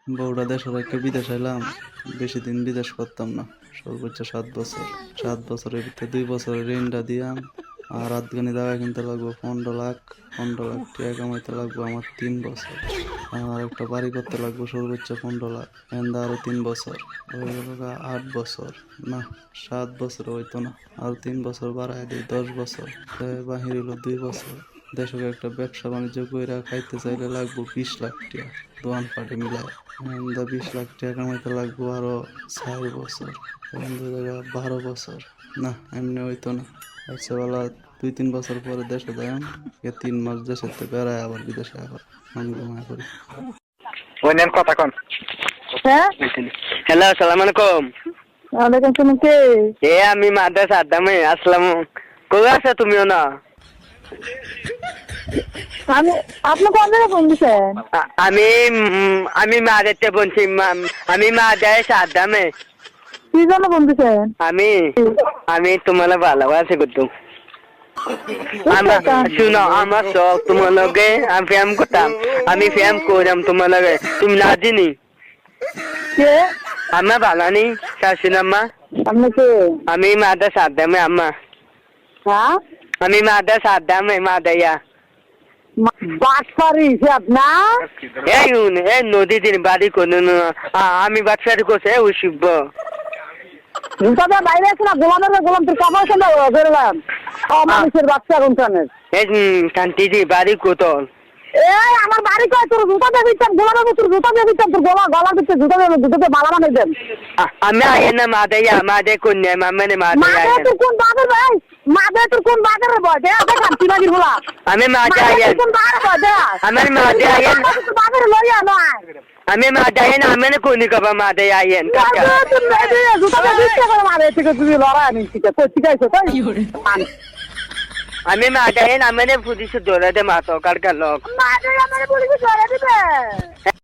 বউটা দেশের রেখে বিদেশ এলাম। বেশি দিন বিদেশ করতাম না, সর্বোচ্চ 7 বছর। 7 বছরের ভিতরে 2 বছরের ঋণটা দিয়াম। আর আধগানি জায়গা কিনতে লাগবো 15 লাখ। 15 লাখ টাকা কামাইতে লাগবো আমার 3 বছর। আর একটা বাড়ি করতে লাগবো সর্বোচ্চ 15 লাখ। এন্দা আরো 3 বছর হয়ে গেল 8 বছর। না, 7 বছর হইতো না, আর 3 বছর বাড়ায় দিই 10 বছর। বাহির হইলো 2 বছর। দেশে একটা ব্যবসা বাণিজ্য কইরা খাইতে চাইলে লাগবো 20 লাখ টাকা, দোয়ান পাটে মিলায়। 20 লাখ টাকা কামাইতে লাগবো আরো 4 বছর। 12 বছর। না, এমনি হইতো না। আচ্ছা বেলা 2-3 বছর পরে দেশে যাইম, 3 মাস দেশের থেকে বেড়ায় আবার বিদেশে আবার আমি ঘুমায় করি। ওনেন কথা কোন। হ্যাঁ, হ্যালো, আসসালামু আলাইকুম। ওয়ালাইকুম আসসালাম। কে? আমি মাদ্রাস আদামে আসলাম। কই আছো তুমিও না? আমি আপনি কোন জায়গায় ফোন দিছেন? আমি আমি মাদারতে বলছি। আমি মাদার আদামে। কি জন্য ফোন দিছেন? আমি আমি তোমার ভালোবাসি করতো। শুনো, আমার শখ তোমার লগে আমি ফ্যাম করতাম। আমি ফ্যাম করলাম তোমার লগে, তুমি না চিনি। কে? আমার ভালো নেই শাশুড়ি আম্মা। আপনি কে? আমি মাদার আদামে আম্মা। হ্যাঁ, আমি মাদার আদামে মাদাইয়া। বাটপারি হিসাব না? এই নদী দিন বাড়ি কোনো আমি বাচ্চারি করছে ওই শিব। তবে বাইরে আছে না, গোলামের গোলাম তোর কাপড় সঙ্গে বেরোলাম। মানুষের বাচ্চা কোনখানের? এই কান্তি দি বাড়ি কোতল। এই আমার বাড়ি কয়, তোর জুতা দিয়ে দিচ্ছেন, গোলামের তোর জুতা দিয়ে দিচ্ছেন, তোর গলা দিচ্ছে, জুতা দিয়ে জুতাতে বালা বানাই দেন। আমি আয় না মাদাইয়া মাদে কন্যা মামানে মাদাইয়া। মাদে তোর কোন বাজার ভাই? মাদে তোর কোন বাজারে বয়? দে দেখান তিবাগির গুলা। আমি মাদে আয়। কোন বাজারে বয়? দে আমার মাদে আয়। বাজারে লইয়া নয়। আমি মাদাইয়া না আমি কোনি কবা মাদে আইন কাকা। জুতা দিয়ে দিচ্ছে করে মারে থেকে তুমি লড়াই আনিস ঠিক আছে, ঠিক আছে তাই? আমি মাদাইয়া না মানে পুলিশ ধরে দে মাতো কার লোক। মাদে আমারে বলি কি করে দিবে?